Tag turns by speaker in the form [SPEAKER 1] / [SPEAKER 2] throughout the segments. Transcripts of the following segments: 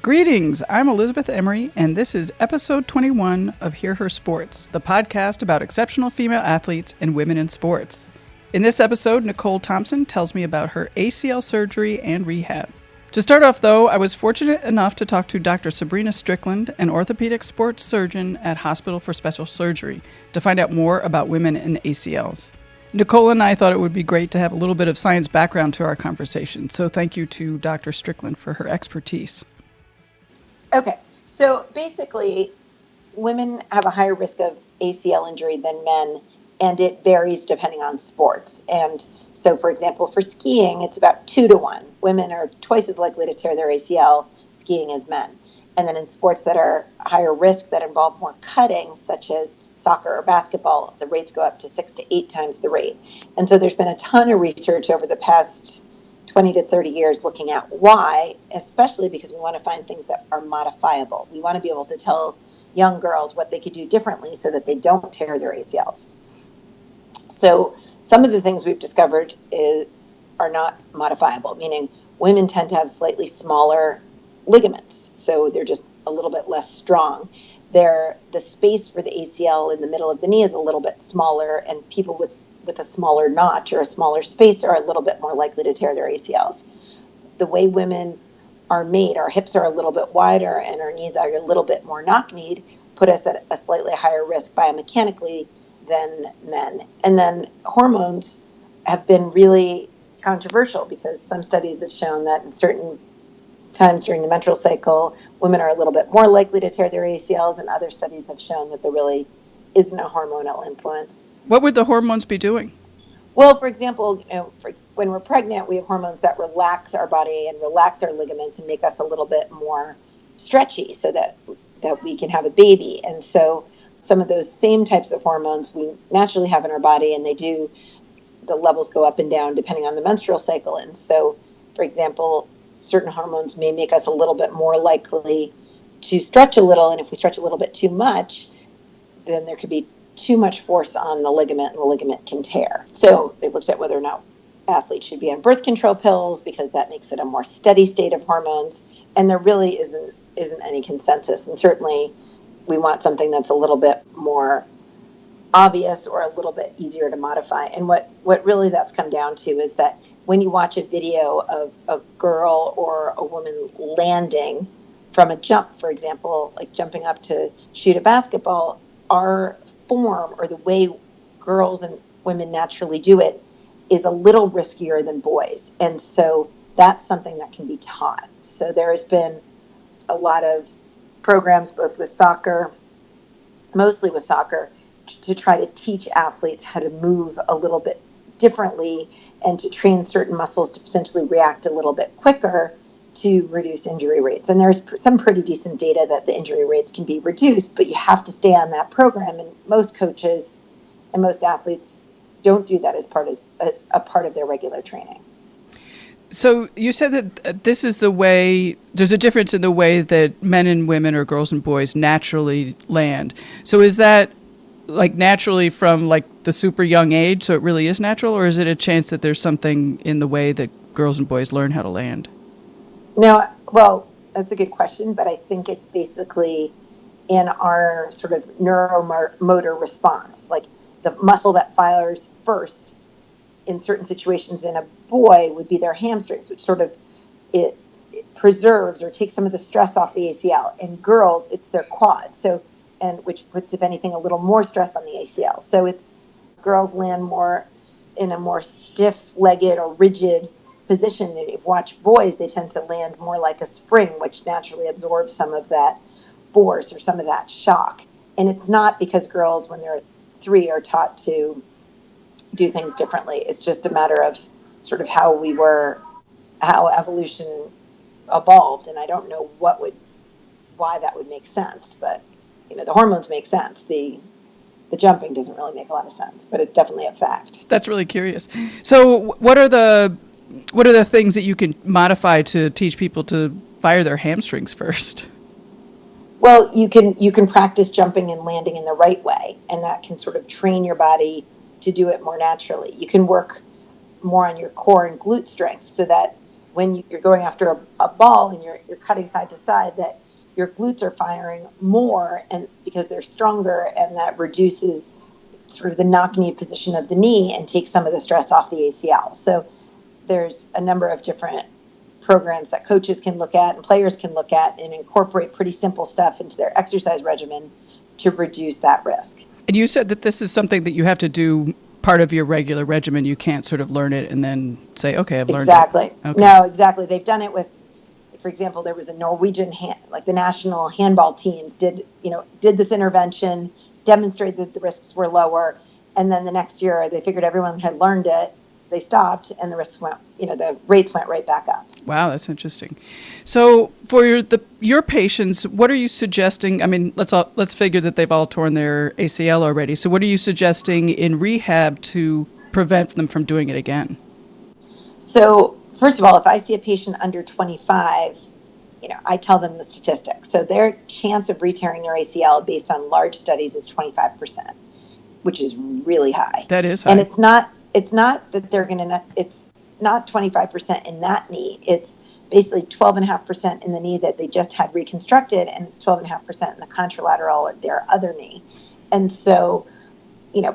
[SPEAKER 1] Greetings, I'm Elizabeth Emery, and this is episode 21 of Hear Her Sports, the podcast about exceptional female athletes and women in sports. In this episode, Nicole Thompson tells me about her ACL surgery and rehab. To start off, though, I was fortunate enough to talk to Dr. Sabrina Strickland, an Orthopedic Sports Surgeon at Hospital for Special Surgery, to find out more about women and ACLs. Nicole and I thought it would be great to have a little bit of science background to our conversation, so thank you to Dr. Strickland for her expertise.
[SPEAKER 2] Okay, so basically, women have a higher risk of ACL injury than men, and it varies depending on sports. And so, for example, for skiing, it's about 2-to-1. Women are twice as likely to tear their ACL skiing as men. And then in sports that are higher risk, that involve more cutting, such as soccer or basketball, the rates go up to 6 to 8 times the rate. And so there's been a ton of research over the past 20 to 30 years looking at why, especially because we want to find things that are modifiable. We want to be able to tell young girls what they could do differently so that they don't tear their ACLs. So some of the things we've discovered are not modifiable, meaning women tend to have slightly smaller ligaments, so they're just a little bit less strong. The space for the ACL in the middle of the knee is a little bit smaller, and people with a smaller notch or a smaller space are a little bit more likely to tear their ACLs. The way women are made, our hips are a little bit wider and our knees are a little bit more knock-kneed, put us at a slightly higher risk biomechanically than men. And then hormones have been really controversial because some studies have shown that in certain times during the menstrual cycle, women are a little bit more likely to tear their ACLs, and other studies have shown that there really isn't a hormonal influence.
[SPEAKER 1] What would the hormones be doing?
[SPEAKER 2] Well, for example, when we're pregnant, we have hormones that relax our body and relax our ligaments and make us a little bit more stretchy so that we can have a baby. And so some of those same types of hormones we naturally have in our body, and the levels go up and down depending on the menstrual cycle. And so, for example, certain hormones may make us a little bit more likely to stretch a little, and if we stretch a little bit too much, then there could be too much force on the ligament, and the ligament can tear. So they looked at whether or not athletes should be on birth control pills because that makes it a more steady state of hormones, and there really isn't any consensus. And certainly we want something that's a little bit more obvious or a little bit easier to modify. And what really that's come down to is that when you watch a video of a girl or a woman landing from a jump, for example, like jumping up to shoot a basketball, our form or the way girls and women naturally do it is a little riskier than boys. And so that's something that can be taught. So there has been a lot of programs, both with soccer, mostly with soccer, to try to teach athletes how to move a little bit differently and to train certain muscles to potentially react a little bit quicker to reduce injury rates. And there's some pretty decent data that the injury rates can be reduced, but you have to stay on that program. And most coaches and most athletes don't do that as a part of their regular training.
[SPEAKER 1] So you said that this is the way, there's a difference in the way that men and women or girls and boys naturally land. So is that like naturally from like the super young age, so it really is natural, or is it a chance that there's something in the way that girls and boys learn how to land?
[SPEAKER 2] No, well, that's a good question, but I think it's basically in our sort of neuromotor response. Like the muscle that fires first in certain situations in a boy would be their hamstrings, which sort of it preserves or takes some of the stress off the ACL. In girls, it's their quads. And which puts, if anything, a little more stress on the ACL. So it's girls land more in a more stiff-legged or rigid position. And if you watch boys, they tend to land more like a spring, which naturally absorbs some of that force or some of that shock. And it's not because girls, when they're 3, are taught to do things differently. It's just a matter of sort of how evolution evolved. And I don't know why that would make sense, but the hormones make sense. The jumping doesn't really make a lot of sense, but it's definitely a fact.
[SPEAKER 1] That's really curious. So what are the things that you can modify to teach people to fire their hamstrings first?
[SPEAKER 2] Well, you can practice jumping and landing in the right way, and that can sort of train your body to do it more naturally. You can work more on your core and glute strength so that when you're going after a ball and you're cutting side to side, that your glutes are firing more, and because they're stronger, and that reduces sort of the knock-knee position of the knee and takes some of the stress off the ACL. So there's a number of different programs that coaches can look at and players can look at and incorporate pretty simple stuff into their exercise regimen to reduce that risk.
[SPEAKER 1] And you said that this is something that you have to do part of your regular regimen. You can't sort of learn it and then say, okay, I've learned
[SPEAKER 2] exactly.
[SPEAKER 1] it. Okay.
[SPEAKER 2] No, exactly. They've done it with, for example, there was a Norwegian, the national handball teams did this intervention, demonstrated that the risks were lower. And then the next year they figured everyone had learned it. They stopped, and the risks went, the rates went right back up.
[SPEAKER 1] Wow, that's interesting. So for your patients, what are you suggesting? I mean, let's figure that they've all torn their ACL already. So what are you suggesting in rehab to prevent them from doing it again?
[SPEAKER 2] So first of all, if I see a patient under 25, I tell them the statistics. So their chance of re-tearing their ACL based on large studies is 25%, which is really high.
[SPEAKER 1] That is high.
[SPEAKER 2] And it's not that they're going to, it's not 25% in that knee. It's basically 12.5% in the knee that they just had reconstructed, and it's 12.5% in the contralateral or their other knee. And so,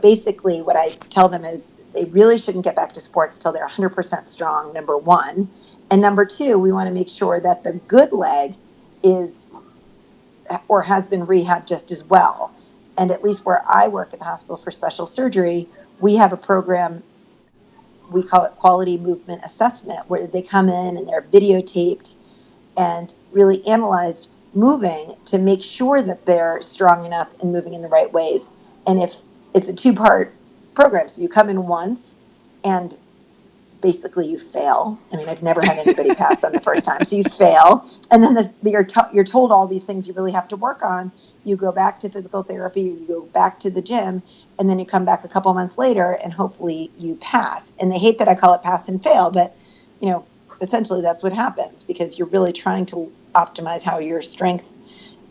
[SPEAKER 2] basically what I tell them is they really shouldn't get back to sports till they're 100% strong, number one. And number two, we want to make sure that the good leg is or has been rehabbed just as well. And at least where I work at the Hospital for Special Surgery, we have a program, we call it quality movement assessment, where they come in and they're videotaped and really analyzed moving to make sure that they're strong enough and moving in the right ways. And if it's a two-part program, so you come in once and basically you fail. I mean, I've never had anybody pass on the first time. So you fail. And then you're told all these things you really have to work on. You go back to physical therapy, you go back to the gym, and then you come back a couple months later and hopefully you pass. And they hate that I call it pass and fail, but essentially that's what happens, because you're really trying to optimize how your strength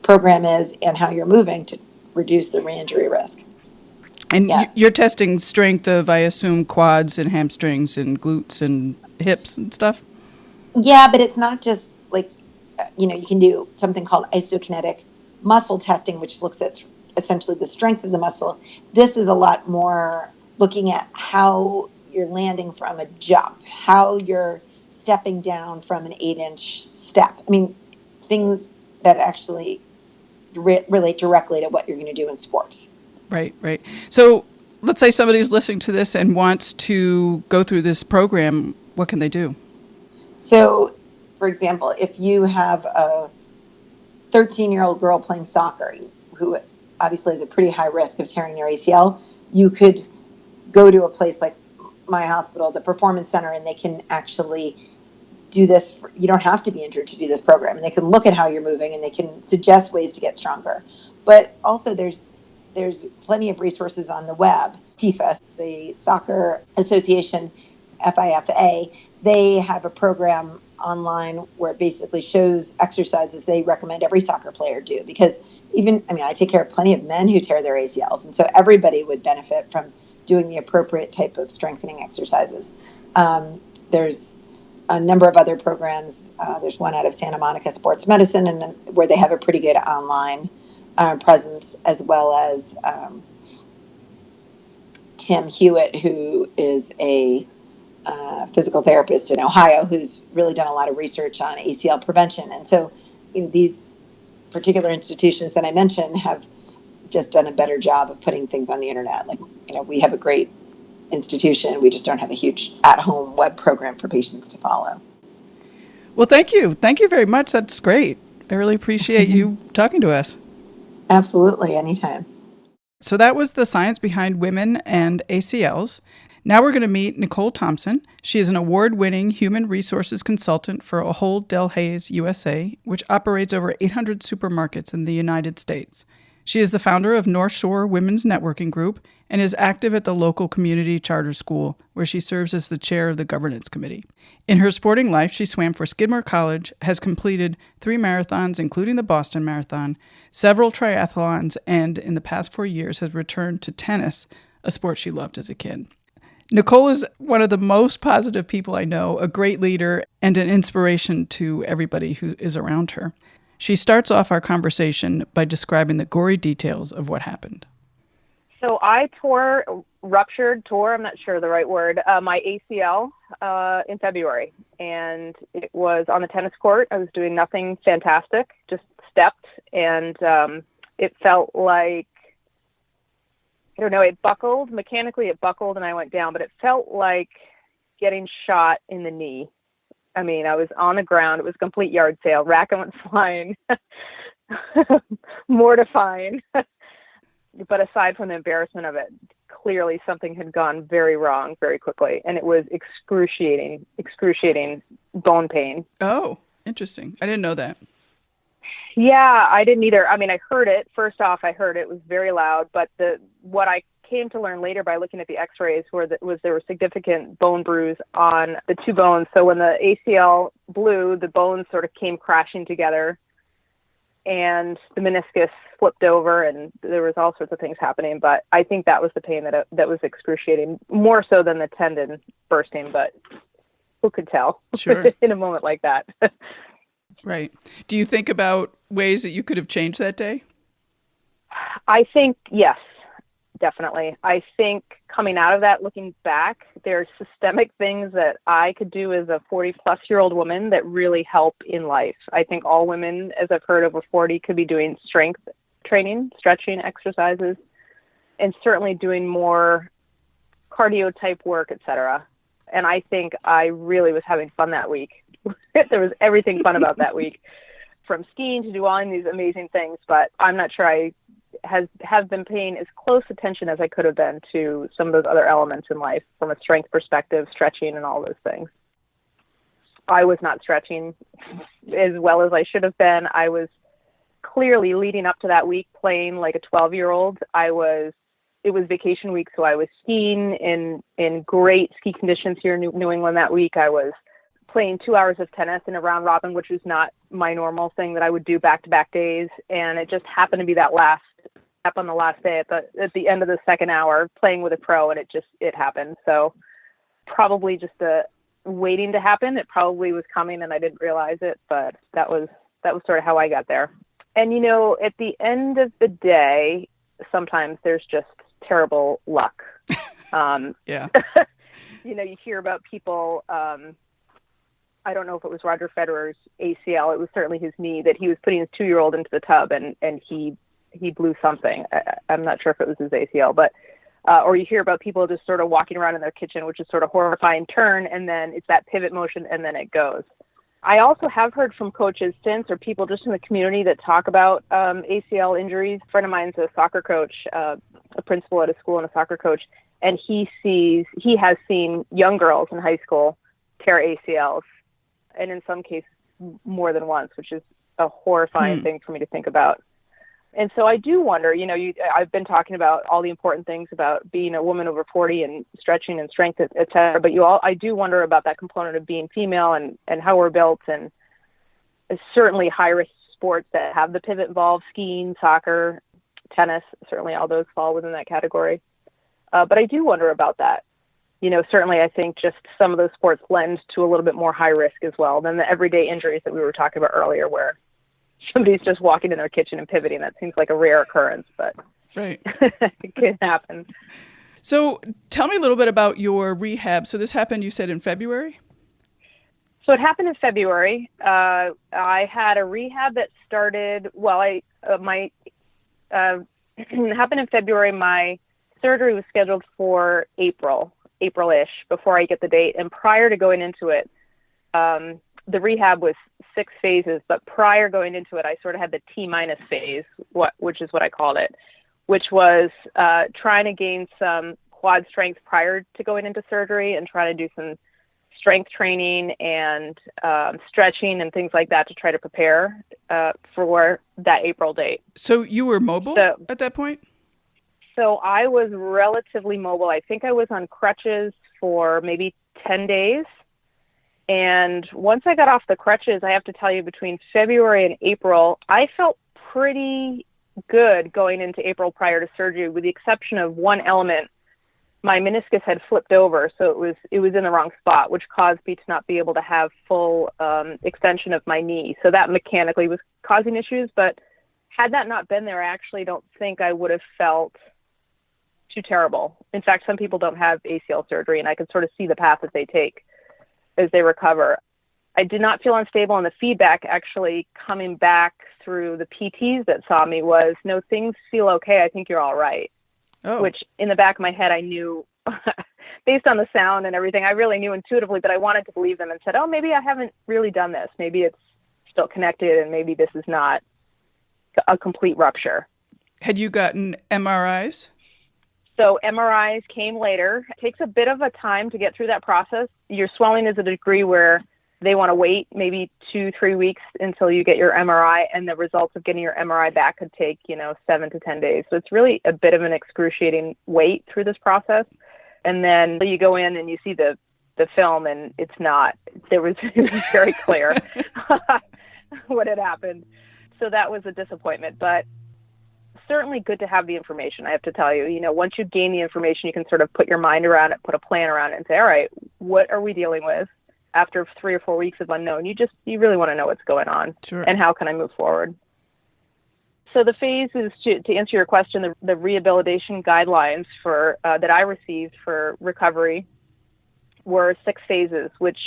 [SPEAKER 2] program is and how you're moving to reduce the re-injury risk.
[SPEAKER 1] And you're testing strength of, I assume, quads and hamstrings and glutes and hips and stuff?
[SPEAKER 2] Yeah, but it's not just like, you can do something called isokinetic muscle testing, which looks at essentially the strength of the muscle. This is a lot more looking at how you're landing from a jump, how you're stepping down from an 8-inch step. I mean, things that actually relate directly to what you're going to do in sports.
[SPEAKER 1] Right. So let's say somebody's listening to this and wants to go through this program. What can they do?
[SPEAKER 2] So, for example, if you have a 13-year-old girl playing soccer who obviously has a pretty high risk of tearing their ACL, you could go to a place like my hospital, the Performance Center, and they can actually do this. You don't have to be injured to do this program, and they can look at how you're moving and they can suggest ways to get stronger. But also there's plenty of resources on the web. FIFA, the Soccer Association, FIFA, they have a program online where it basically shows exercises they recommend every soccer player do, because I take care of plenty of men who tear their ACLs, and so everybody would benefit from doing the appropriate type of strengthening exercises. There's a number of other programs. There's one out of Santa Monica Sports Medicine, and where they have a pretty good online presence, as well as Tim Hewitt, who is a physical therapist in Ohio, who's really done a lot of research on ACL prevention. And so these particular institutions that I mentioned have just done a better job of putting things on the internet. We have a great institution. We just don't have a huge at-home web program for patients to follow.
[SPEAKER 1] Well, thank you. Thank you very much. That's great. I really appreciate you talking to us.
[SPEAKER 2] Absolutely. Anytime.
[SPEAKER 1] So that was the science behind women and ACLs. Now we're going to meet Nicole Thompson. She is an award-winning human resources consultant for Ahold Delhaize USA, which operates over 800 supermarkets in the United States. She is the founder of North Shore Women's Networking Group and is active at the local community charter school, where she serves as the chair of the governance committee. In her sporting life, she swam for Skidmore College, has completed 3 marathons, including the Boston Marathon, several triathlons, and in the past 4 years has returned to tennis, a sport she loved as a kid. Nicole is one of the most positive people I know, a great leader, and an inspiration to everybody who is around her. She starts off our conversation by describing the gory details of what happened.
[SPEAKER 3] So I ruptured, I'm not sure the right word, my ACL in February. And it was on the tennis court. I was doing nothing fantastic, just stepped. And it felt like, I don't know, it buckled. Mechanically, it buckled and I went down. But it felt like getting shot in the knee. I mean, I was on the ground. It was a complete yard sale. Racket went flying. Mortifying. But aside from the embarrassment of it, clearly something had gone very wrong very quickly. And it was excruciating bone pain.
[SPEAKER 1] Oh, interesting. I didn't know that.
[SPEAKER 3] Yeah, I didn't either. I mean, I heard it. First off, I heard it was very loud. But what I came to learn later by looking at the x-rays was there were significant bone bruise on the two bones. So when the ACL blew, the bones sort of came crashing together. And the meniscus flipped over, and there was all sorts of things happening. But I think that was the pain that was excruciating, more so than the tendon bursting. But who could tell?
[SPEAKER 1] Sure.
[SPEAKER 3] In a moment like that.
[SPEAKER 1] Right. Do you think about ways that you could have changed that day?
[SPEAKER 3] I think, yes, definitely. I think coming out of that, looking back, there's systemic things that I could do as a 40-plus-year-old woman that really help in life. I think all women, as I've heard, over 40 could be doing strength training, stretching exercises, and certainly doing more cardio-type work, etc. And I think I really was having fun that week. There was everything fun about that week, from skiing to do all these amazing things, but I'm not sure I have been paying as close attention as I could have been to some of those other elements in life from a strength perspective, stretching and all those things. I was not stretching as well as I should have been. I was clearly leading up to that week playing like a 12-year-old. It was vacation week, so I was skiing in great ski conditions here in New England that week. I was playing 2 hours of tennis in a round robin, which was not my normal thing that I would do back-to-back days. And it just happened to be that last step on the last day at the end of the second hour playing with a pro, and it happened. So probably just waiting to happen. It probably was coming and I didn't realize it, but that was sort of how I got there. And, at the end of the day, sometimes there's just terrible luck.
[SPEAKER 1] Yeah.
[SPEAKER 3] You hear about people, I don't know if it was Roger Federer's ACL. It was certainly his knee, that he was putting his 2-year-old into the tub and he blew something. I'm not sure if it was his ACL, but or you hear about people just sort of walking around in their kitchen, which is sort of horrifying turn, and then it's that pivot motion, and then it goes. I also have heard from coaches since, or people just in the community that talk about ACL injuries. A friend of mine's a soccer coach, a principal at a school and a soccer coach, and he has seen young girls in high school tear ACLs, and in some cases more than once, which is a horrifying thing for me to think about. And so I do wonder, I've been talking about all the important things about being a woman over 40 and stretching and strength, et cetera, but I do wonder about that component of being female and how we're built, and certainly high-risk sports that have the pivot involved, skiing, soccer, tennis, certainly all those fall within that category. But I do wonder about that. Certainly I think just some of those sports lend to a little bit more high risk as well than the everyday injuries that we were talking about earlier, where somebody's just walking in their kitchen and pivoting. That seems like a rare occurrence, but
[SPEAKER 1] right.
[SPEAKER 3] It can happen.
[SPEAKER 1] So tell me a little bit about your rehab. So this happened, you said, in February?
[SPEAKER 3] So it happened in February. I had a rehab that started, it happened in February. My surgery was scheduled for April-ish, before I get the date. And prior to going into it, the rehab was 6 phases, but prior going into it, I sort of had the T- phase, which is what I called it, which was trying to gain some quad strength prior to going into surgery and trying to do some strength training and stretching and things like that to try to prepare for that April date.
[SPEAKER 1] So you were mobile at that point?
[SPEAKER 3] So I was relatively mobile. I think I was on crutches for maybe 10 days. And once I got off the crutches, I have to tell you, between February and April, I felt pretty good going into April prior to surgery, with the exception of one element my meniscus had flipped over, so it was in the wrong spot, which caused me to not be able to have full extension of my knee. So that mechanically was causing issues, but had that not been there, I actually don't think I would have felt too terrible. In fact, some people don't have ACL surgery, and I can sort of see the path that they take as they recover. I did not feel unstable, and the feedback actually coming back through the PTs that saw me was, no, things feel okay. I think you're all right.
[SPEAKER 1] Oh.
[SPEAKER 3] Which in the back of my head, I knew based on the sound and everything, I really knew intuitively, but I wanted to believe them and said, oh, maybe I haven't really done this. Maybe it's still connected, and maybe this is not a complete rupture.
[SPEAKER 1] Had you gotten MRIs?
[SPEAKER 3] So MRIs came later. It takes a bit of a time to get through that process. Your swelling is at a degree where they want to wait maybe 2-3 weeks until you get your MRI, and the results of getting your MRI back could take, 7 to 10 days. So it's really a bit of an excruciating wait through this process. And then you go in and you see the film, and it was very clear what had happened. So that was a disappointment, but certainly good to have the information. I have to tell you, once you gain the information, you can sort of put your mind around it, put a plan around it, and say, all right, what are we dealing with? After 3 or 4 weeks of unknown, you really want to know what's going on.
[SPEAKER 1] Sure.
[SPEAKER 3] And how can I move forward? So the phase is, to answer your question, the rehabilitation guidelines for that I received for recovery were 6 phases, which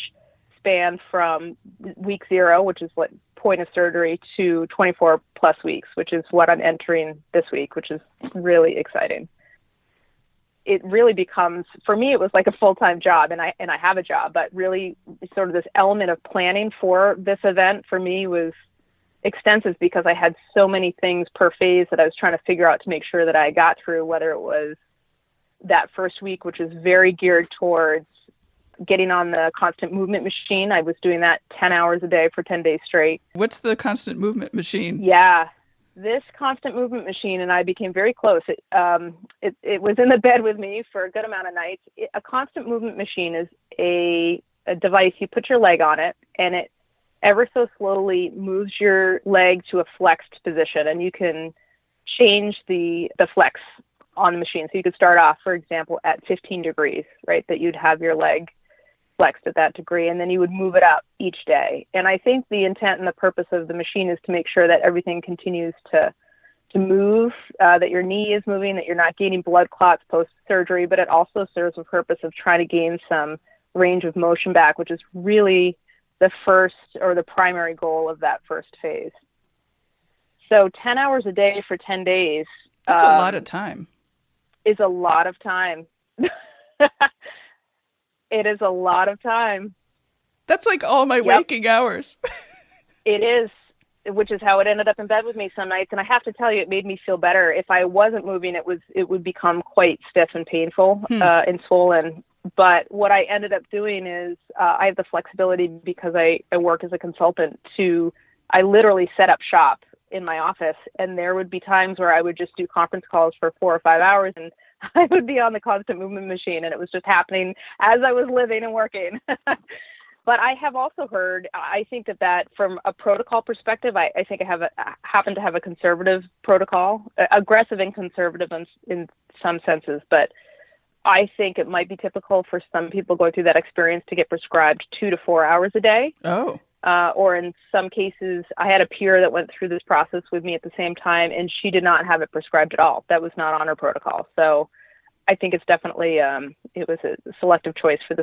[SPEAKER 3] span from week 0, which is what point of surgery, to 24 plus weeks, which is what I'm entering this week, which is really exciting. It really becomes, for me, it was like a full-time job, and I have a job, but really sort of this element of planning for this event for me was extensive because I had so many things per phase that I was trying to figure out to make sure that I got through, whether it was that first week, which is very geared towards getting on the constant movement machine. I was doing that 10 hours a day for 10 days straight.
[SPEAKER 1] What's the constant movement machine?
[SPEAKER 3] Yeah. This constant movement machine and I became very close. It was in the bed with me for a good amount of nights. A constant movement machine is a device. You put your leg on it, and it ever so slowly moves your leg to a flexed position, and you can change the flex on the machine. So you could start off, for example, at 15 degrees, right, that you'd have your leg flexed at that degree, and then you would move it up each day. And I think the intent and the purpose of the machine is to make sure that everything continues to move, that your knee is moving, that you're not gaining blood clots post-surgery, but it also serves the purpose of trying to gain some range of motion back, which is really the first or the primary goal of that first phase. So 10 hours a day for 10 days.
[SPEAKER 1] That's a lot of time.
[SPEAKER 3] Is a lot of time. It is a lot of time.
[SPEAKER 1] That's like all my waking hours.
[SPEAKER 3] It is, which is how it ended up in bed with me some nights. And I have to tell you, it made me feel better. If I wasn't moving, it would become quite stiff and painful and swollen. But what I ended up doing is I have the flexibility because I work as a consultant I literally set up shop in my office, and there would be times where I would just do conference calls for 4 or 5 hours, and I would be on the constant movement machine, and it was just happening as I was living and working. But I have also heard, I think that from a protocol perspective, I think I happen to have a conservative protocol, aggressive and conservative in some senses, but I think it might be typical for some people going through that experience to get prescribed 2 to 4 hours a day.
[SPEAKER 1] Oh.
[SPEAKER 3] Or in some cases, I had a peer that went through this process with me at the same time, and she did not have it prescribed at all. That was not on her protocol. So I think it's definitely, it was a selective choice for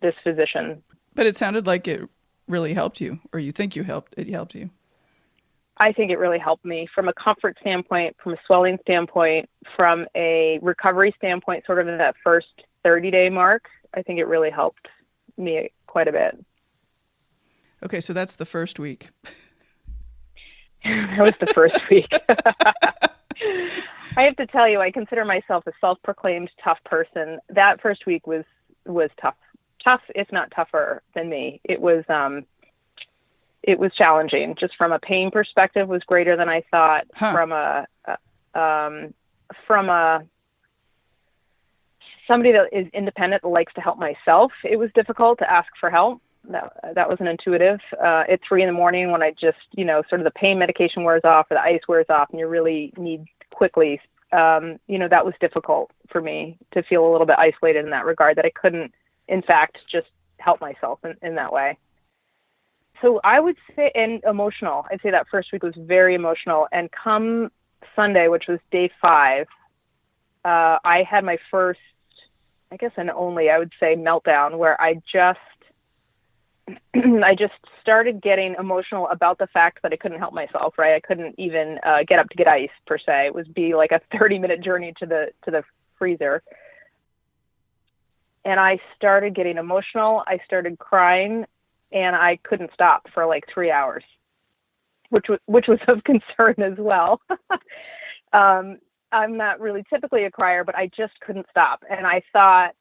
[SPEAKER 3] this physician.
[SPEAKER 1] But it sounded like it really helped you, or you think it helped you.
[SPEAKER 3] I think it really helped me from a comfort standpoint, from a swelling standpoint, from a recovery standpoint, sort of in that first 30-day mark. I think it really helped me quite a bit.
[SPEAKER 1] Okay, so that's the first week.
[SPEAKER 3] That was the first week. I have to tell you, I consider myself a self-proclaimed tough person. That first week was tough, if not tougher than me. It was challenging. Just from a pain perspective, was greater than I thought. Huh. From a somebody that is independent that likes to help myself, it was difficult to ask for help. That wasn't intuitive. At 3 a.m. when I just, sort of the pain medication wears off or the ice wears off and you really need quickly that was difficult for me to feel a little bit isolated in that regard, that I couldn't, in fact, just help myself in that way. So I would say, and emotional, I'd say that first week was very emotional. And come Sunday, which was day 5, I had my first, I guess, and only, I would say, meltdown, where I just started getting emotional about the fact that I couldn't help myself, right? I couldn't even get up to get ice, per se. It would be like a 30-minute journey to the freezer. And I started getting emotional. I started crying, and I couldn't stop for like 3 hours, which was of concern as well. I'm not really typically a crier, but I just couldn't stop. And I thought,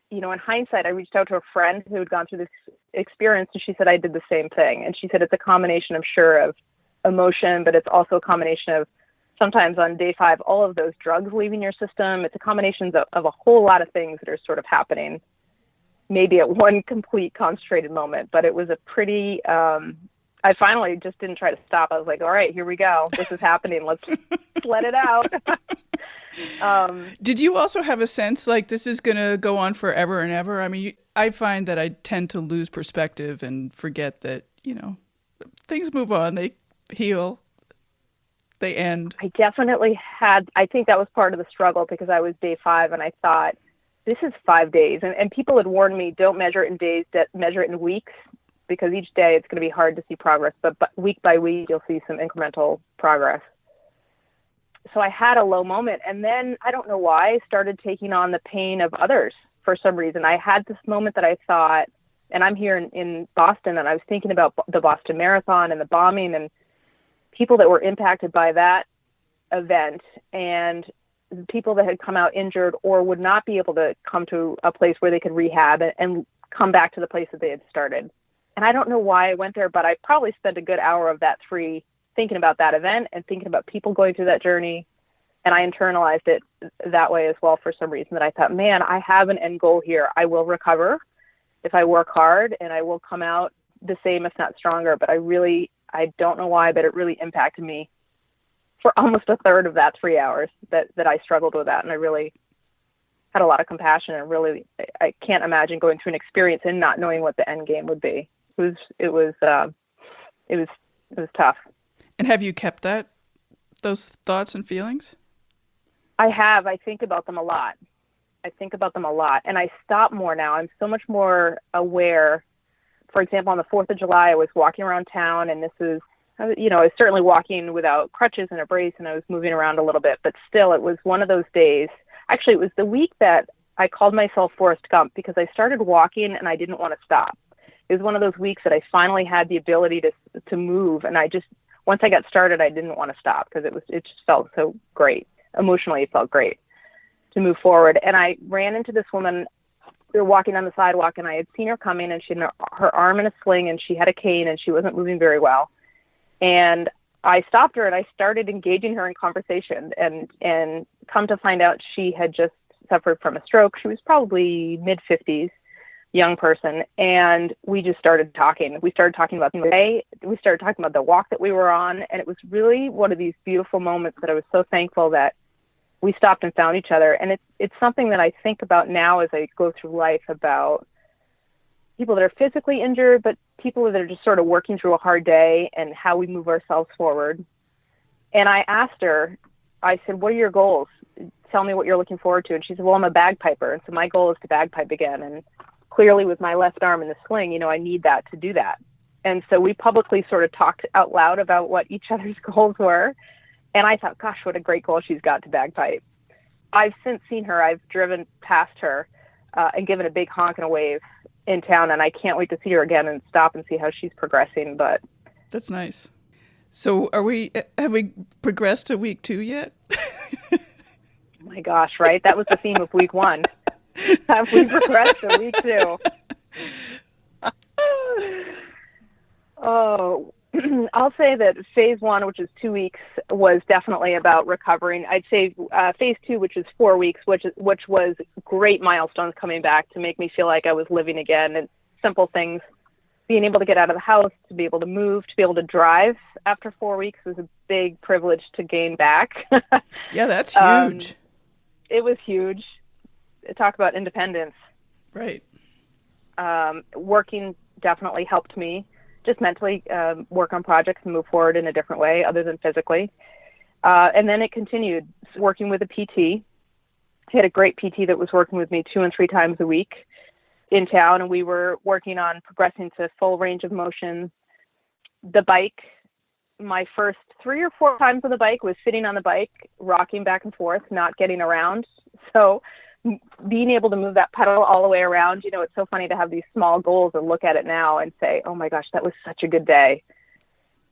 [SPEAKER 3] in hindsight, I reached out to a friend who had gone through this experience, and she said I did the same thing. And she said it's a combination, I'm sure, of emotion, but it's also a combination of sometimes on day 5, all of those drugs leaving your system. It's a combination of a whole lot of things that are sort of happening, maybe at one complete concentrated moment. But it was a pretty, I finally just didn't try to stop. I was like, all right, here we go. This is happening. Let's let it out.
[SPEAKER 1] Did you also have a sense like this is going to go on forever and ever? I mean, I find that I tend to lose perspective and forget that, things move on, they heal, they end.
[SPEAKER 3] I definitely had, I think that was part of the struggle, because I was day 5 and I thought, this is 5 days. And people had warned me, don't measure it in days, measure it in weeks, because each day it's going to be hard to see progress. But week by week, you'll see some incremental progress. So I had a low moment. And then I don't know why I started taking on the pain of others for some reason. I had this moment that I thought, and I'm here in Boston, and I was thinking about the Boston Marathon and the bombing and people that were impacted by that event, and people that had come out injured or would not be able to come to a place where they could rehab and come back to the place that they had started. And I don't know why I went there, but I probably spent a good hour of that 3 thinking about that event and thinking about people going through that journey. And I internalized it that way as well for some reason, that I thought, man, I have an end goal here. I will recover if I work hard, and I will come out the same, if not stronger. But I don't know why, but it really impacted me for almost a third of that 3 hours that I struggled with that. And I really had a lot of compassion, and really, I can't imagine going through an experience and not knowing what the end game would be. It was tough.
[SPEAKER 1] And have you kept those thoughts and feelings?
[SPEAKER 3] I have. I think about them a lot. And I stop more now. I'm so much more aware. For example, on the 4th of July, I was walking around town, and I was certainly walking without crutches and a brace, and I was moving around a little bit, but still, it was one of those days. Actually, it was the week that I called myself Forrest Gump, because I started walking and I didn't want to stop. It was one of those weeks that I finally had the ability to move, and once I got started, I didn't want to stop, because it just felt so great. Emotionally, it felt great to move forward. And I ran into this woman. We were walking on the sidewalk, and I had seen her coming, and she had her arm in a sling, and she had a cane, and she wasn't moving very well. And I stopped her, and I started engaging her in conversation, and come to find out, she had just suffered from a stroke. She was probably mid-50s, young person. And we just started talking. We started talking about the day. We started talking about the walk that we were on. And it was really one of these beautiful moments that I was so thankful that we stopped and found each other. And it's something that I think about now as I go through life, about people that are physically injured, but people that are just sort of working through a hard day, and how we move ourselves forward. And I asked her, I said, what are your goals? Tell me what you're looking forward to. And she said, well, I'm a bagpiper, and so my goal is to bagpipe again. And clearly, with my left arm in the sling, I need that to do that. And so we publicly sort of talked out loud about what each other's goals were. And I thought, gosh, what a great goal she's got to bagpipe. I've since seen her. I've driven past her and given a big honk and a wave in town, and I can't wait to see her again and stop and see how she's progressing. But
[SPEAKER 1] that's nice. So have we progressed to week 2 yet?
[SPEAKER 3] Oh my gosh, right? That was the theme of week 1. Have we progressed to week 2? Oh, I'll say that phase 1, which is 2 weeks, was definitely about recovering. I'd say phase 2, which is 4 weeks, which was great milestones coming back to make me feel like I was living again, and simple things being able to get out of the house, to be able to move, to be able to drive after 4 weeks was a big privilege to gain back.
[SPEAKER 1] Yeah, that's huge.
[SPEAKER 3] It was huge. Talk about independence.
[SPEAKER 1] Right.
[SPEAKER 3] Working definitely helped me just mentally work on projects and move forward in a different way other than physically. And then it continued working with a PT. I had a great PT that was working with me 2 and 3 times a week in town, and we were working on progressing to full range of motion. The bike, my first 3 or 4 times on the bike was sitting on the bike, rocking back and forth, not getting around. So being able to move that pedal all the way around, it's so funny to have these small goals and look at it now and say, oh my gosh, that was such a good day.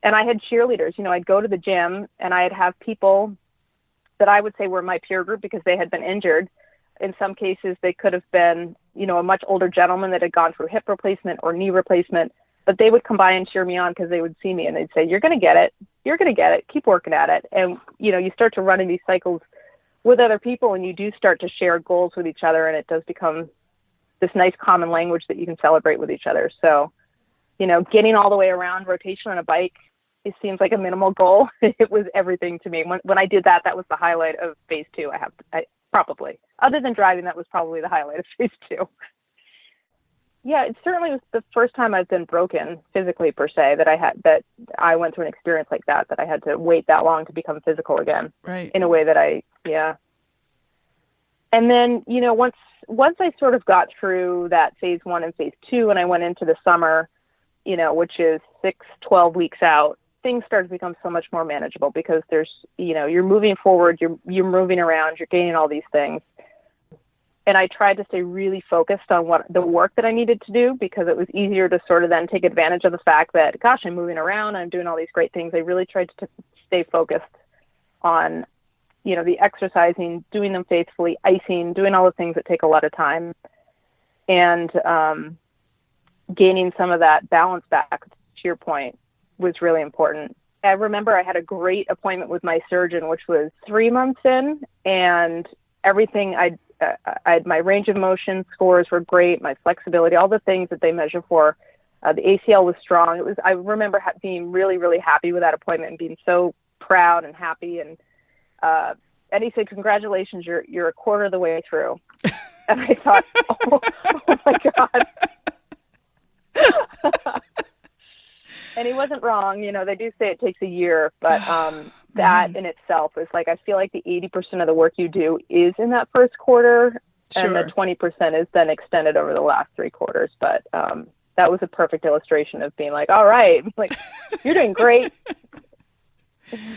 [SPEAKER 3] And I had cheerleaders. I'd go to the gym and I'd have people that I would say were my peer group because they had been injured. In some cases, they could have been, a much older gentleman that had gone through hip replacement or knee replacement, but they would come by and cheer me on because they would see me and they'd say, you're going to get it. You're going to get it. Keep working at it. And, you start to run in these cycles with other people and you do start to share goals with each other, and it does become this nice common language that you can celebrate with each other. So, getting all the way around rotation on a bike, it seems like a minimal goal. It was everything to me. When I did that, that was the highlight of phase 2. Probably, other than driving, that was probably the highlight of phase 2. Yeah, it certainly was the first time I've been broken physically per se that I went through an experience like that I had to wait that long to become physical again.
[SPEAKER 1] Right.
[SPEAKER 3] In a way that and then, once I sort of got through that phase 1 and phase 2 and I went into the summer, which is 6-12 weeks out, things start to become so much more manageable because there's, you're moving forward, you're moving around, you're gaining all these things. And I tried to stay really focused on the work that I needed to do because it was easier to sort of then take advantage of the fact that, gosh, I'm moving around, I'm doing all these great things. I really tried to stay focused on, the exercising, doing them faithfully, icing, doing all the things that take a lot of time, and gaining some of that balance back, to your point, was really important. I remember I had a great appointment with my surgeon, which was 3 months in, and everything my range of motion scores were great, my flexibility, all the things that they measure for. The ACL was strong. I remember being really, really happy with that appointment and being so proud and happy. And he said, congratulations, you're a quarter of the way through. And I thought, oh my God. And he wasn't wrong. They do say it takes a year, but that in itself is like, I feel like the 80% of the work you do is in that first quarter,
[SPEAKER 1] Sure.
[SPEAKER 3] and the 20% is then extended over the last 3 quarters. But that was a perfect illustration of being like, all right, like, you're doing great.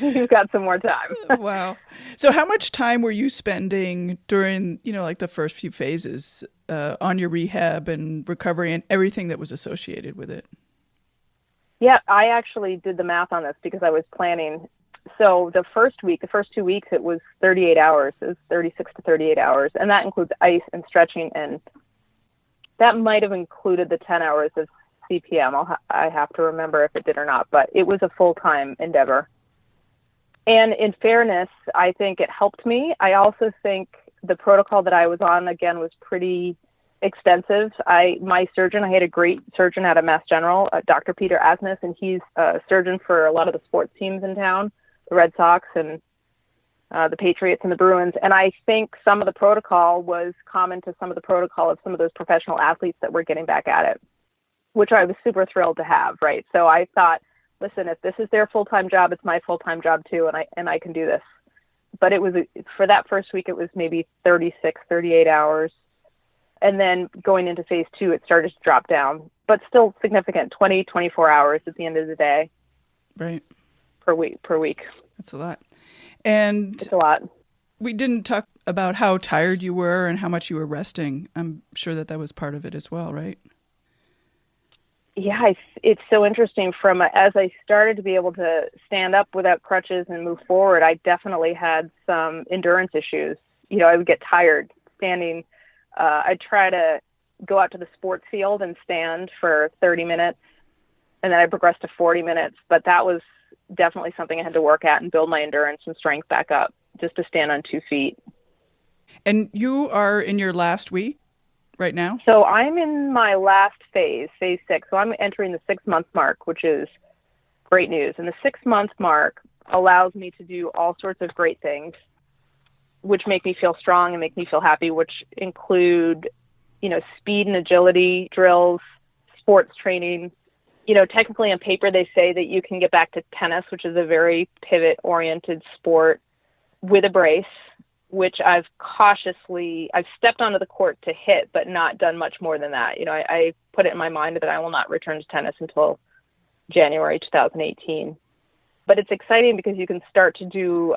[SPEAKER 3] You've got some more time.
[SPEAKER 1] Wow. So how much time were you spending during, like the first few phases on your rehab and recovery and everything that was associated with it?
[SPEAKER 3] Yeah, I actually did the math on this because I was planning. So the first 2 weeks, it was 38 hours. It was 36 to 38 hours. And that includes ice and stretching. And that might have included the 10 hours of CPM. I have to remember if it did or not. But it was a full-time endeavor. And in fairness, I think it helped me. I also think the protocol that I was on, again, was pretty extensive. My surgeon, I had a great surgeon out of Mass General, Dr. Peter Asmus, and he's a surgeon for a lot of the sports teams in town, the Red Sox and the Patriots and the Bruins. And I think some of the protocol was common to some of the protocol of some of those professional athletes that were getting back at it, which I was super thrilled to have, right? So I thought, listen, if this is their full-time job, it's my full-time job too, and I can do this. But it was, for that first week, it was maybe 36, 38 hours. And then going into phase 2, it started to drop down, but still significant, 20, 24 hours at the end of the day.
[SPEAKER 1] Right.
[SPEAKER 3] Per week.
[SPEAKER 1] That's a lot. And
[SPEAKER 3] it's a lot.
[SPEAKER 1] We didn't talk about how tired you were and how much you were resting. I'm sure that was part of it as well, right?
[SPEAKER 3] Yeah, it's so interesting. As I started to be able to stand up without crutches and move forward, I definitely had some endurance issues. I would get tired standing. I'd try to go out to the sports field and stand for 30 minutes, and then I progressed to 40 minutes. But that was definitely something I had to work at and build my endurance and strength back up just to stand on 2 feet.
[SPEAKER 1] And you are in your last week right now?
[SPEAKER 3] So I'm in my last phase 6. So I'm entering the 6-month mark, which is great news. And the 6-month mark allows me to do all sorts of great things, which make me feel strong and make me feel happy, which include, speed and agility drills, sports training. Technically on paper, they say that you can get back to tennis, which is a very pivot-oriented sport, with a brace, which I've stepped onto the court to hit, but not done much more than that. I put it in my mind that I will not return to tennis until January 2018. But it's exciting because you can start to do,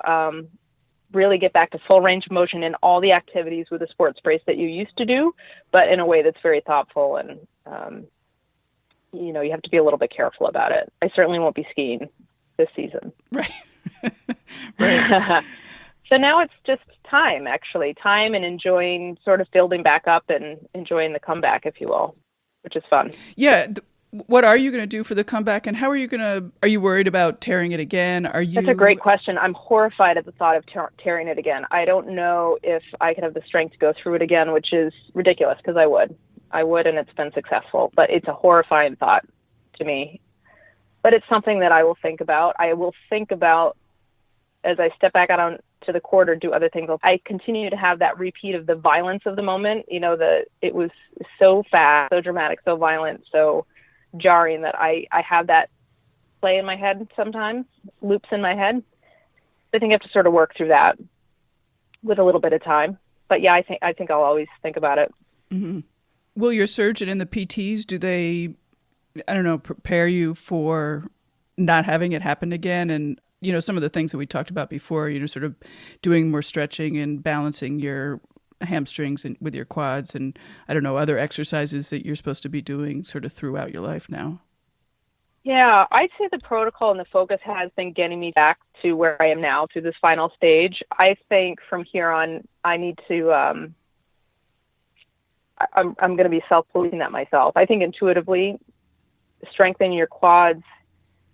[SPEAKER 3] really get back to full range of motion in all the activities with a sports brace that you used to do, but in a way that's very thoughtful. And, you have to be a little bit careful about it. I certainly won't be skiing this season.
[SPEAKER 1] Right. Right.
[SPEAKER 3] So now it's just time and enjoying sort of building back up and enjoying the comeback, if you will, which is fun.
[SPEAKER 1] Yeah. What are you going to do for the comeback, and how are you worried about tearing it again? That's
[SPEAKER 3] a great question. I'm horrified at the thought of tearing it again. I don't know if I could have the strength to go through it again, which is ridiculous because I would, and it's been successful, but it's a horrifying thought to me. But it's something that I will think about. I will think about as I step back out onto the court or do other things. I continue to have that repeat of the violence of the moment. It was so fast, so dramatic, so violent, so jarring that I have that play in my head sometimes, loops in my head. I think I have to sort of work through that with a little bit of time. But yeah, I think I'll always think about it.
[SPEAKER 1] Mm-hmm. Will your surgeon and the PTs, do they, prepare you for not having it happen again? And, some of the things that we talked about before, sort of doing more stretching and balancing your hamstrings and with your quads and, other exercises that you're supposed to be doing sort of throughout your life now.
[SPEAKER 3] Yeah, I'd say the protocol and the focus has been getting me back to where I am now, to this final stage. I think from here on, I need to, I'm going to be self-policing that myself. I think intuitively strengthening your quads,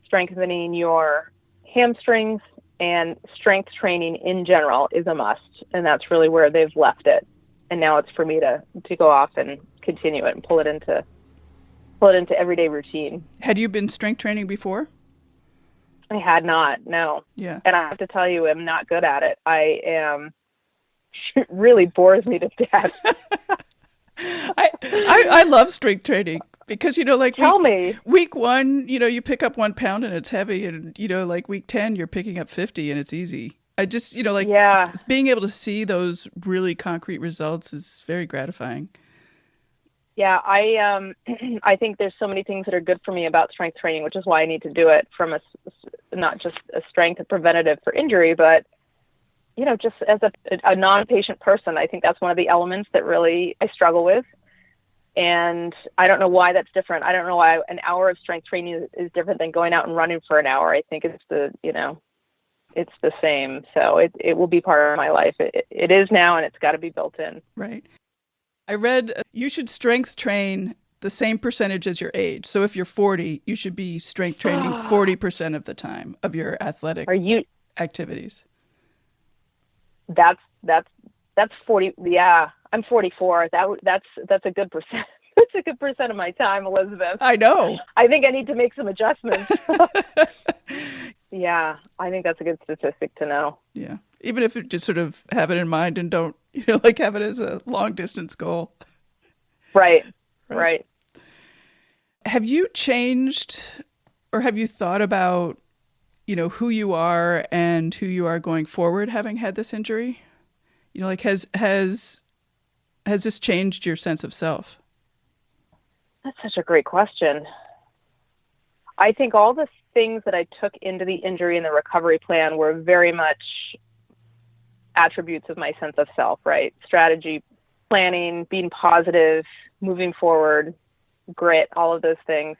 [SPEAKER 3] strengthening your hamstrings, and strength training in general is a must. And that's really where they've left it. And now it's for me to go off and continue it and pull it into everyday routine.
[SPEAKER 1] Had you been strength training before?
[SPEAKER 3] I had not, no.
[SPEAKER 1] Yeah.
[SPEAKER 3] And I have to tell you, I'm not good at it. It really bores me to death.
[SPEAKER 1] I love strength training because,
[SPEAKER 3] Tell me.
[SPEAKER 1] Week 1, you pick up 1 pound and it's heavy, and, week 10, you're picking up 50 and it's easy. I just, being able to see those really concrete results is very gratifying.
[SPEAKER 3] Yeah, I think there's so many things that are good for me about strength training, which is why I need to do it from not just a strength preventative for injury, but just as a non-patient person. I think that's one of the elements that really I struggle with. And I don't know why that's different. I don't know why an hour of strength training is different than going out and running for an hour. I think it's it's the same. So it will be part of my life. It is now, and it's got to be built in.
[SPEAKER 1] Right. I read you should strength train the same percentage as your age. So if you're 40, you should be strength training 40% of the time of your athletic activities.
[SPEAKER 3] That's 40. Yeah, I'm 44. That's a good percent. That's a good percent of my time, Elizabeth.
[SPEAKER 1] I know.
[SPEAKER 3] I think I need to make some adjustments. Yeah, I think that's a good statistic to know.
[SPEAKER 1] Yeah. Even if you just sort of have it in mind and don't, have it as a long distance goal.
[SPEAKER 3] Right.
[SPEAKER 1] Have you changed, or have you thought about, who you are and who you are going forward having had this injury? Has this changed your sense of self?
[SPEAKER 3] That's such a great question. I think all the things that I took into the injury and the recovery plan were very much attributes of my sense of self, right? Strategy, planning, being positive, moving forward, grit, all of those things.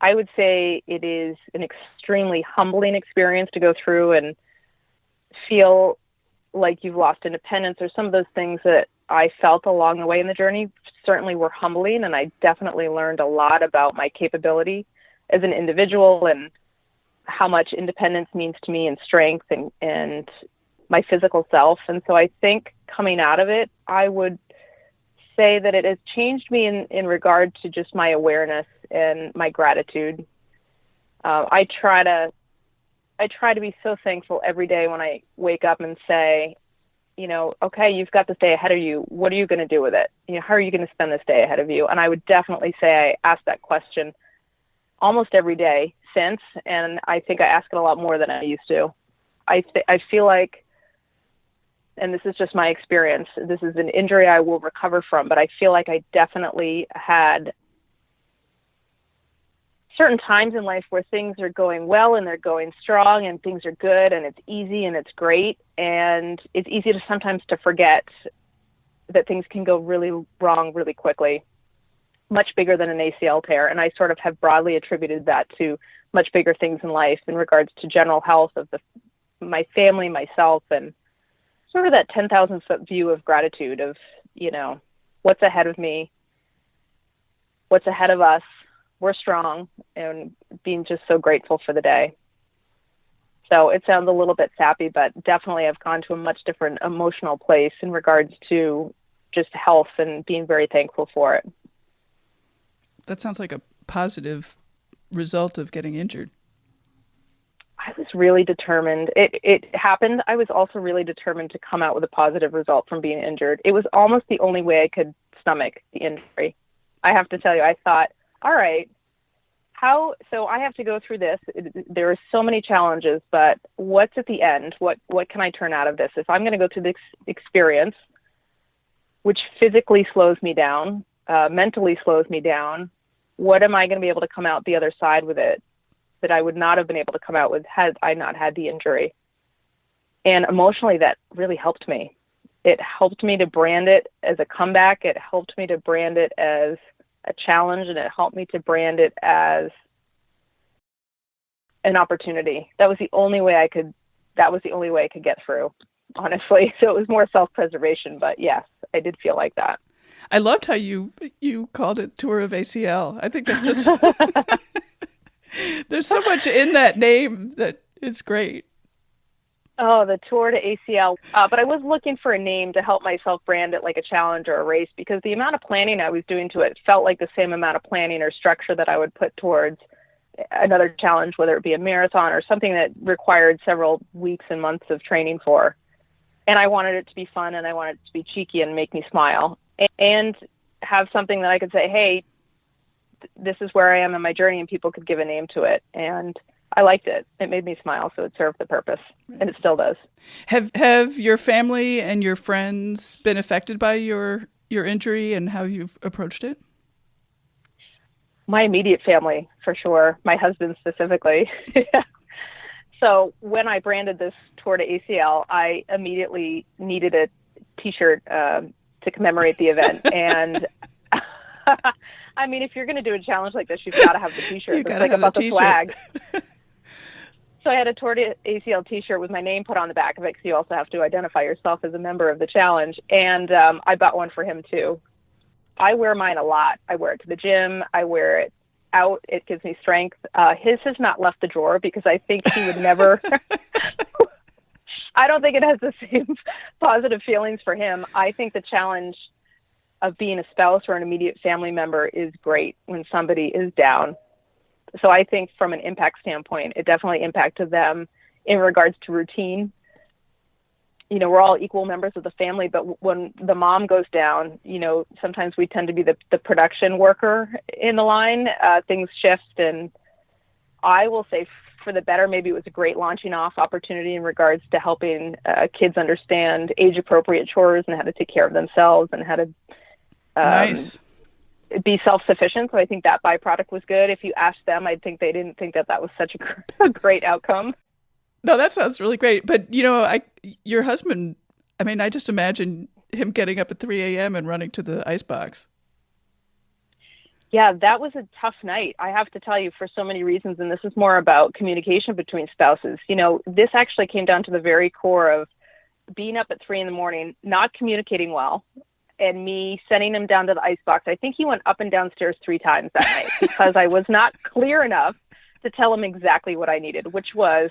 [SPEAKER 3] I would say it is an extremely humbling experience to go through and feel like you've lost independence, or some of those things that I felt along the way in the journey certainly were humbling. And I definitely learned a lot about my capability as an individual and how much independence means to me, and strength and my physical self. And so I think coming out of it, I would say that it has changed me in regard to just my awareness and my gratitude. I try to be so thankful every day when I wake up and say, okay, you've got this day ahead of you. What are you going to do with it? How are you going to spend this day ahead of you? And I would definitely say I ask that question almost every day since, and I think I ask it a lot more than I used to. I feel like, and this is just my experience, this is an injury I will recover from, but I feel like I definitely had certain times in life where things are going well and they're going strong and things are good and it's easy and it's great. And it's easy to sometimes to forget that things can go really wrong really quickly, much bigger than an ACL tear. And I sort of have broadly attributed that to much bigger things in life in regards to general health of my family, myself, and sort of that 10,000 foot view of gratitude of, what's ahead of me, what's ahead of us. We're strong, and being just so grateful for the day. So it sounds a little bit sappy, but definitely I've gone to a much different emotional place in regards to just health and being very thankful for it.
[SPEAKER 1] That sounds like a positive result of getting injured.
[SPEAKER 3] I was really determined. It happened. I was also really determined to come out with a positive result from being injured. It was almost the only way I could stomach the injury. I have to tell you, I thought, all right, so I have to go through this. There are so many challenges, but what's at the end? What can I turn out of this? If I'm going to go through this experience, which physically slows me down, mentally slows me down, what am I going to be able to come out the other side with it that I would not have been able to come out with had I not had the injury? And emotionally, that really helped me. It helped me to brand it as a comeback. It helped me to brand it as a challenge, and it helped me to brand it as an opportunity. That was the only way I could get through, honestly. So it was more self-preservation, but yes, I did feel like that.
[SPEAKER 1] I loved how you called it Tour of ACL. I think that just, there's so much in that name that is great.
[SPEAKER 3] Oh, the Tour to ACL. But I was looking for a name to help myself brand it like a challenge or a race, because the amount of planning I was doing to it felt like the same amount of planning or structure that I would put towards another challenge, whether it be a marathon or something that required several weeks and months of training for. And I wanted it to be fun, and I wanted it to be cheeky and make me smile, and have something that I could say, hey, this is where I am in my journey, and people could give a name to it. And I liked it. It made me smile, so it served the purpose, and it still does.
[SPEAKER 1] Have your family and your friends been affected by your injury and how you've approached it?
[SPEAKER 3] My immediate family, for sure. My husband specifically. So when I branded this Tour to ACL, I immediately needed a T-shirt to commemorate the event. And I mean, if you're going to do a challenge like this, you've got to have the T-shirt. It's like about the swag. So I had a Tour to ACL T-shirt with my name put on the back of it, because you also have to identify yourself as a member of the challenge. And I bought one for him too. I wear mine a lot. I wear it to the gym. I wear it out. It gives me strength. His has not left the drawer, because I think he would never. I don't think it has the same positive feelings for him. I think the challenge of being a spouse or an immediate family member is great when somebody is down. So I think from an impact standpoint, it definitely impacted them in regards to routine. We're all equal members of the family, but when the mom goes down, sometimes we tend to be the production worker in the line. Things shift, and I will say for the better, maybe it was a great launching off opportunity in regards to helping kids understand age-appropriate chores and how to take care of themselves and how to
[SPEAKER 1] nice.
[SPEAKER 3] Be self-sufficient. So I think that byproduct was good. If you asked them, I think they didn't think that was such a great outcome.
[SPEAKER 1] No, that sounds really great. But, your husband, I mean, I just imagine him getting up at 3 a.m. and running to the ice box.
[SPEAKER 3] Yeah, that was a tough night, I have to tell you, for so many reasons. And this is more about communication between spouses. This actually came down to the very core of being up at 3 a.m, not communicating well, and me sending him down to the ice box. I think he went up and downstairs 3 times that night because I was not clear enough to tell him exactly what I needed, which was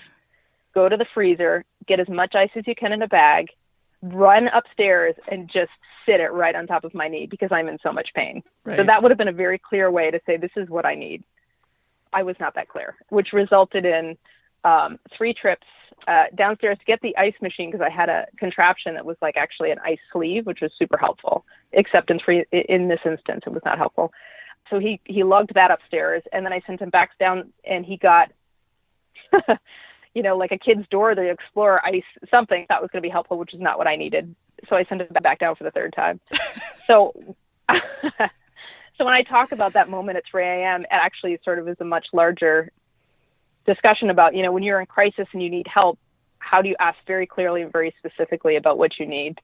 [SPEAKER 3] go to the freezer, get as much ice as you can in a bag, run upstairs and just sit it right on top of my knee because I'm in so much pain.
[SPEAKER 1] Right.
[SPEAKER 3] So that would have been a very clear way to say, this is what I need. I was not that clear, which resulted in 3 trips downstairs to get the ice machine, because I had a contraption that was like actually an ice sleeve, which was super helpful, except in this instance, it was not helpful. So he lugged that upstairs, and then I sent him back down, and he got, like a kid's door, the Explorer ice, something that was going to be helpful, which is not what I needed. So I sent him back down for the 3rd time. So, so when I talk about that moment at 3 a.m., it actually sort of is a much larger discussion about, when you're in crisis and you need help, how do you ask very clearly and very specifically about what you need?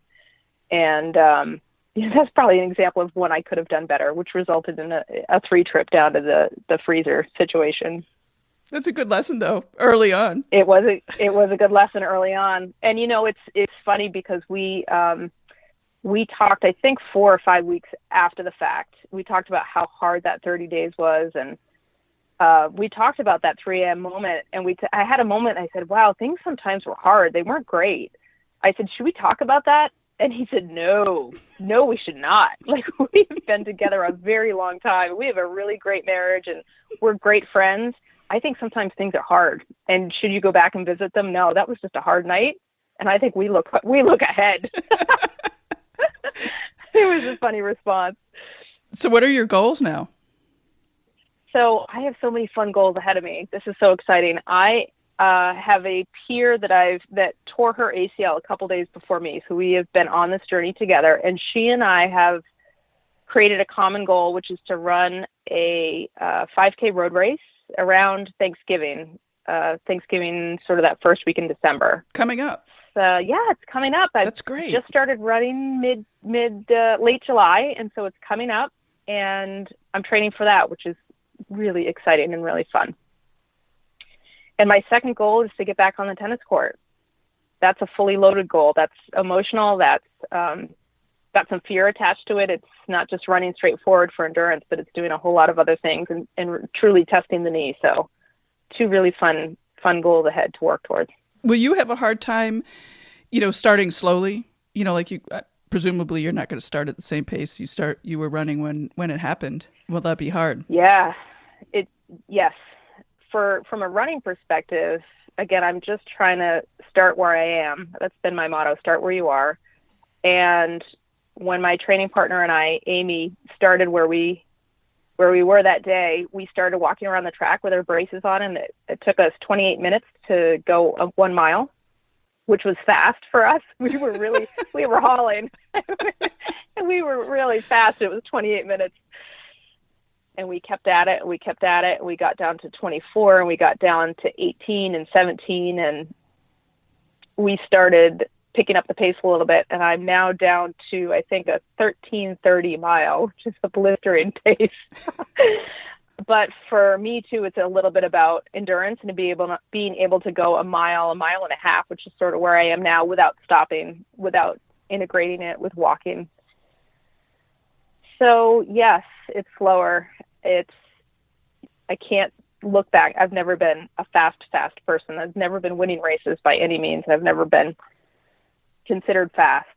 [SPEAKER 3] And that's probably an example of one I could have done better, which resulted in a 3 trip down to the freezer situation.
[SPEAKER 1] That's a good lesson, though, early on.
[SPEAKER 3] It was a good lesson early on. And, it's funny because we talked, I think 4 or 5 weeks after the fact, we talked about how hard that 30 days was. And we talked about that 3 a.m. moment. And I had a moment, I said, wow, things sometimes were hard. They weren't great. I said, should we talk about that? And he said, no, we should not. Like, we've been together a very long time. We have a really great marriage and we're great friends. I think sometimes things are hard. And should you go back and visit them? No, that was just a hard night. And I think we look ahead. It was a funny response.
[SPEAKER 1] So what are your goals now?
[SPEAKER 3] So I have so many fun goals ahead of me. This is so exciting. I have a peer that tore her ACL a couple days before me. So we have been on this journey together, and she and I have created a common goal, which is to run a 5K road race around Thanksgiving. Thanksgiving, sort of that first week in December.
[SPEAKER 1] Coming up.
[SPEAKER 3] It's coming up.
[SPEAKER 1] That's great.
[SPEAKER 3] Just started running late July, and so it's coming up, and I'm training for that, which is really exciting and really fun. And my second goal is to get back on the tennis court. That's a fully loaded goal. That's emotional. That's got some fear attached to it. It's not just running straight forward for endurance, but it's doing a whole lot of other things and truly testing the knee. So 2 really fun goals ahead to work towards.
[SPEAKER 1] Will you have a hard time, starting slowly? Like you, presumably you're not going to start at the same pace you were running when it happened. Will that be hard?
[SPEAKER 3] Yeah, yes. From a running perspective, again, I'm just trying to start where I am. That's been my motto, start where you are. And when my training partner and I, Amy, started where we were that day, we started walking around the track with our braces on, and it took us 28 minutes to go 1 mile, which was fast for us. We were hauling, and we were really fast. It was 28 minutes. And we kept at it, and we kept at it, and we got down to 24, and we got down to 18 and 17, and we started picking up the pace a little bit, and I'm now down to, I think, a 13:30 mile, which is a blistering pace. But for me, too, it's a little bit about endurance and being able to go a mile and a half, which is sort of where I am now, without stopping, without integrating it with walking. So, yes, it's slower. I can't look back. I've never been a fast person. I've never been winning races by any means. I've never been considered fast.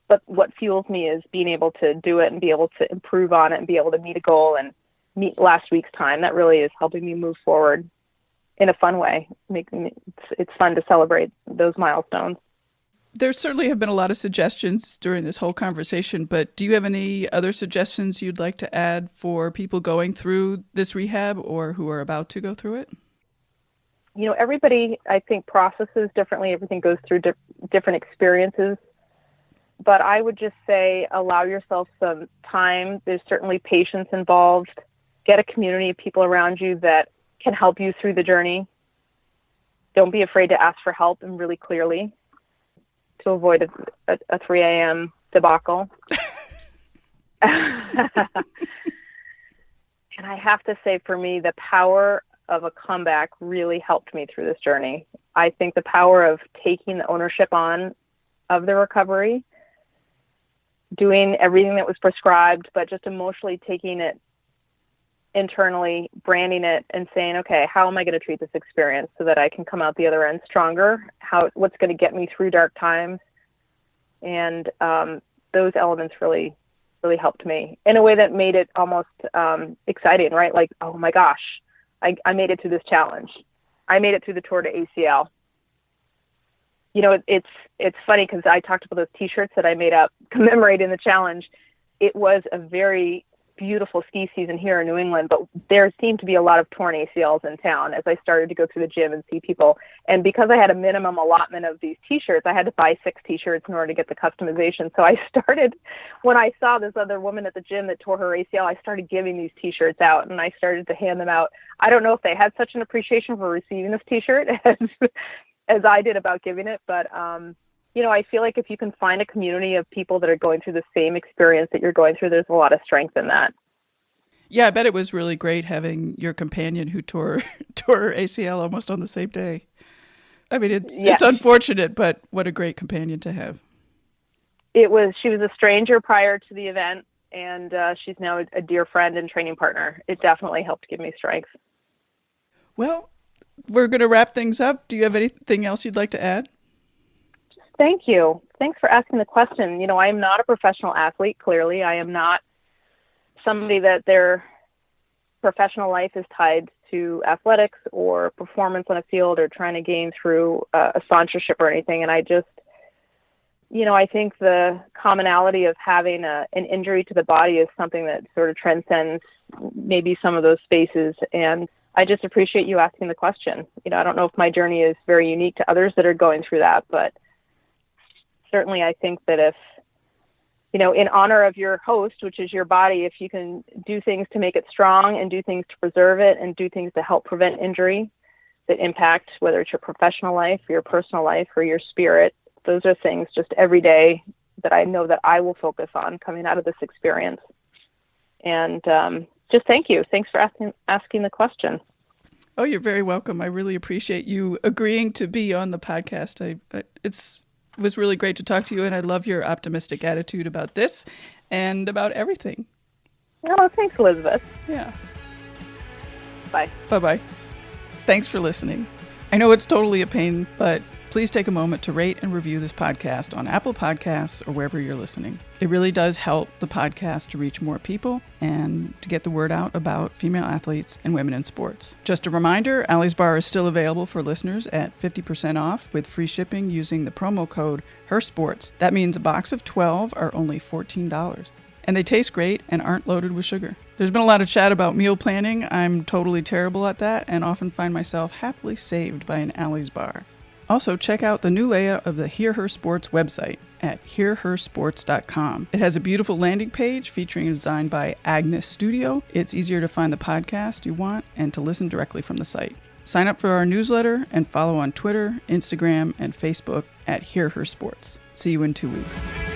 [SPEAKER 3] But what fuels me is being able to do it and be able to improve on it and be able to meet a goal and meet last week's time. That really is helping me move forward in a fun way. It's fun to celebrate those milestones.
[SPEAKER 1] There certainly have been a lot of suggestions during this whole conversation, but do you have any other suggestions you'd like to add for people going through this rehab or who are about to go through it?
[SPEAKER 3] Everybody, I think, processes differently. Everything goes through different experiences. But I would just say allow yourself some time. There's certainly patience involved. Get a community of people around you that can help you through the journey. Don't be afraid to ask for help, and really clearly, to avoid a 3 a.m. debacle. And I have to say, for me, the power of a comeback really helped me through this journey. I think the power of taking the ownership on of the recovery, doing everything that was prescribed, but just emotionally taking it internally, branding it, and saying, okay, how am I going to treat this experience so that I can come out the other end stronger? What's going to get me through dark times? And those elements really helped me in a way that made it almost exciting, right? Like, oh my gosh, I made it through this challenge. I made it through the Tour to ACL. You know, it's funny because I talked about those T-shirts that I made up commemorating the challenge. It was a very beautiful ski season here in New England, but there seemed to be a lot of torn ACLs in town as I started to go through the gym and see people. And because I had a minimum allotment of these T-shirts, I had to buy 6 T-shirts in order to get the customization. So I started, when I saw this other woman at the gym that tore her ACL, I started giving these T-shirts out, and I started to hand them out. I don't know if they had such an appreciation for receiving this T-shirt as I did about giving it, but you know, I feel like if you can find a community of people that are going through the same experience that you're going through, there's a lot of strength in that.
[SPEAKER 1] Yeah, I bet it was really great having your companion who tore her ACL almost on the same day. I mean, it's unfortunate, but what a great companion to have.
[SPEAKER 3] She was a stranger prior to the event, and she's now a dear friend and training partner. It definitely helped give me strength.
[SPEAKER 1] Well, we're going to wrap things up. Do you have anything else you'd like to add?
[SPEAKER 3] Thank you. Thanks for asking the question. You know, I am not a professional athlete, clearly. I am not somebody that their professional life is tied to athletics or performance on a field or trying to gain through a sponsorship or anything. And I just, you know, I think the commonality of having an injury to the body is something that sort of transcends maybe some of those spaces. And I just appreciate you asking the question. You know, I don't know if my journey is very unique to others that are going through that, but certainly I think that if, you know, in honor of your host, which is your body, if you can do things to make it strong and do things to preserve it and do things to help prevent injury that impact whether it's your professional life or your personal life or your spirit, those are things just every day that I know that I will focus on coming out of this experience. And just thank you. Thanks for asking the question.
[SPEAKER 1] Oh, you're very welcome. I really appreciate you agreeing to be on the podcast. It was really great to talk to you, and I love your optimistic attitude about this and about everything.
[SPEAKER 3] Oh, thanks, Elizabeth.
[SPEAKER 1] Yeah.
[SPEAKER 3] Bye.
[SPEAKER 1] Bye-bye. Thanks for listening. I know it's totally a pain, but please take a moment to rate and review this podcast on Apple Podcasts or wherever you're listening. It really does help the podcast to reach more people and to get the word out about female athletes and women in sports. Just a reminder, Allie's Bar is still available for listeners at 50% off with free shipping using the promo code HERSPORTS. That means a box of 12 are only $14. And they taste great and aren't loaded with sugar. There's been a lot of chat about meal planning. I'm totally terrible at that and often find myself happily saved by an Allie's Bar. Also, check out the new layout of the Hear Her Sports website at hearhersports.com. It has a beautiful landing page featuring a design by Agnes Studio. It's easier to find the podcast you want and to listen directly from the site. Sign up for our newsletter and follow on Twitter, Instagram, and Facebook at Hear Her Sports. See you in 2 weeks.